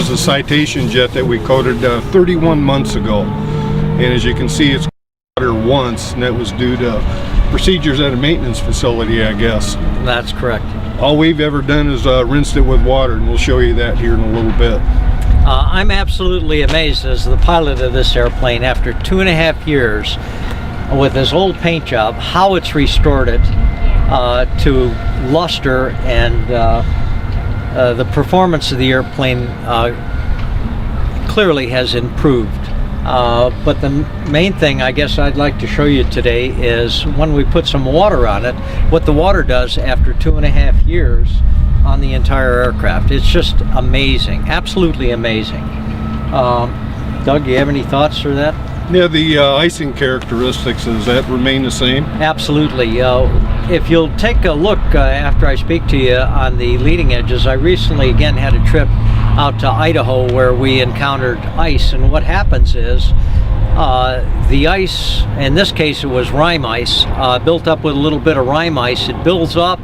is a Citation jet that we coated 31 months ago. And as you can see, it's water once, and that was due to procedures at a maintenance facility, I guess. That's correct. All we've ever done is rinsed it with water, and we'll show you that here in a little bit. I'm absolutely amazed as the pilot of this airplane, after 2.5 years with this old paint job, how it's restored it to luster, and the performance of the airplane clearly has improved. But the main thing I guess I'd like to show you today is when we put some water on it, what the water does after 2.5 years on the entire aircraft. It's just amazing, absolutely amazing. Doug, do you have any thoughts for that? Yeah, the icing characteristics, does that remain the same? Absolutely. If you'll take a look after I speak to you on the leading edges, I recently again had a trip out to Idaho where we encountered ice, and what happens is the ice, in this case it was rime ice, built up with a little bit of rime ice. It builds up,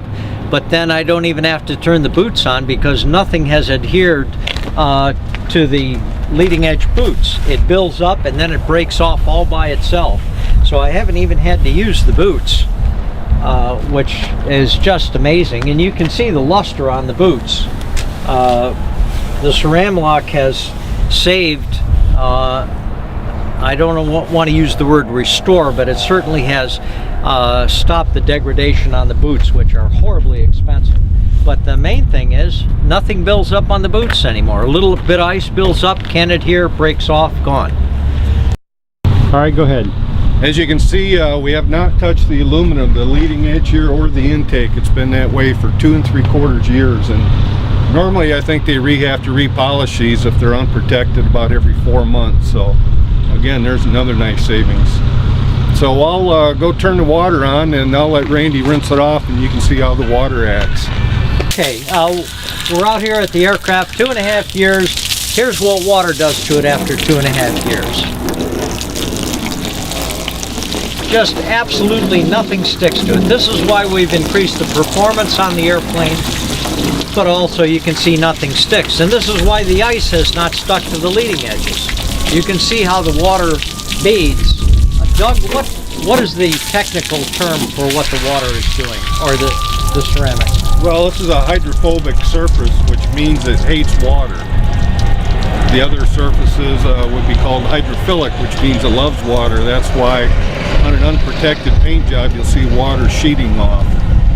but then I don't even have to turn the boots on because nothing has adhered to the leading edge boots. It builds up and then it breaks off all by itself. So I haven't even had to use the boots, which is just amazing. And you can see the luster on the boots. The Ceramlock has saved, I don't want to use the word restore, but it certainly has stopped the degradation on the boots, which are horribly expensive. But the main thing is nothing builds up on the boots anymore. A little bit of ice builds up, can't adhere, breaks off, gone. All right, go ahead. As you can see, we have not touched the aluminum, the leading edge here, or the intake. It's been that way for 2 3/4 years, and normally I think they have to repolish these if they're unprotected about every 4 months. So again, there's another nice savings. So I'll go turn the water on, and I'll let Randy rinse it off, and you can see how the water acts. Okay, we're out here at the aircraft 2.5 years. Here's what water does to it after 2.5 years. Just absolutely nothing sticks to it. This is why we've increased the performance on the airplane, but also you can see nothing sticks. And this is why the ice has not stuck to the leading edges. You can see how the water beads. Doug, what is the technical term for what the water is doing, or the ceramic? Well, this is a hydrophobic surface, which means it hates water. The other surfaces would be called hydrophilic, which means it loves water. That's why on an unprotected paint job you'll see water sheeting off.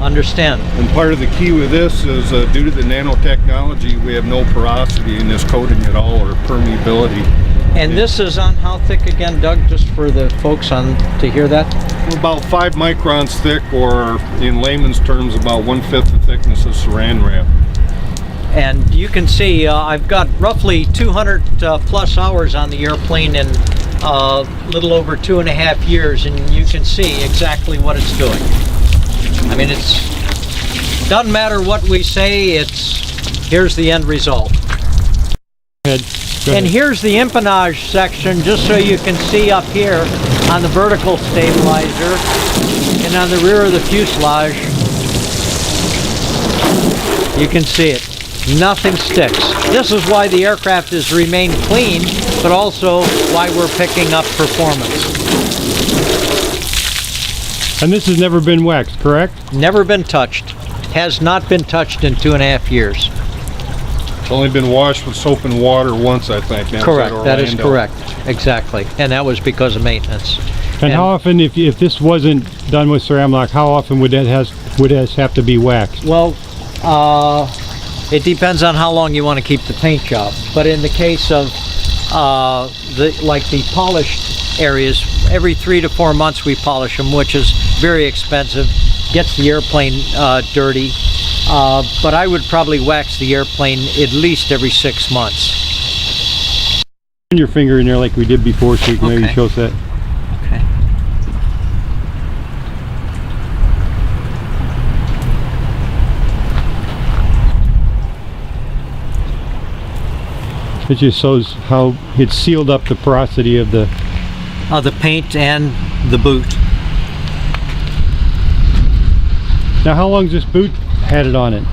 Understand. And part of the key with this is due to the nanotechnology, we have no porosity in this coating at all, or permeability. And this is on how thick again, Doug, just for the folks on to hear that? About 5 microns thick, or in layman's terms about 1/5 the thickness of saran wrap. And you can see I've got roughly 200 plus hours on the airplane in a little over 2.5 years, and you can see exactly what it's doing. I mean, it's doesn't matter what we say, here's the end result. Go ahead. And here's the empennage section, just so you can see up here on the vertical stabilizer and on the rear of the fuselage. You can see it. Nothing sticks. This is why the aircraft has remained clean, but also why we're picking up performance. And this has never been waxed, correct? Never been touched. Has not been touched in 2.5 years. It's only been washed with soap and water once, I think. That's Correct, that is Orlando. correct. Exactly. And that was because of maintenance. And how often, if this wasn't done with Ceramlock, how often would that have to be waxed? Well, it depends on how long you want to keep the paint job. But in the case of like the polished areas, every 3 to 4 months we polish them, which is very expensive, gets the airplane dirty. But I would probably wax the airplane at least every 6 months. Put your finger in there like we did before, so you can maybe show us that. Okay. It just shows how it sealed up the porosity of the paint and the boot. Now, how long's this boot had it on it?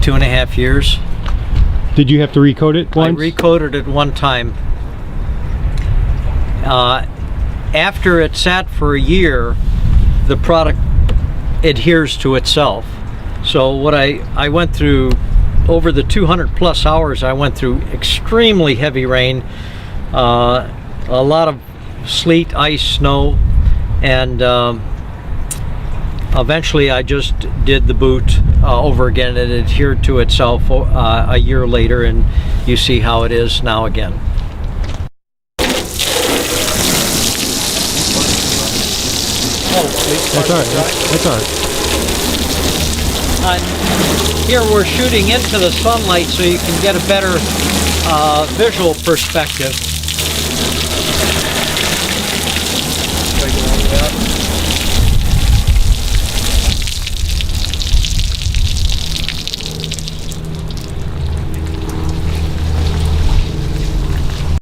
2.5 years. Did you have to recoat it once? I recoated it one time. After it sat for a year, the product adheres to itself. So what I went through, over the 200 plus hours, I went through extremely heavy rain, a lot of sleet, ice, snow, and eventually I just did the boot over again. It adhered to itself a year later, and you see how it is now again. That's all right. That's all right. Here we're shooting into the sunlight so you can get a better visual perspective.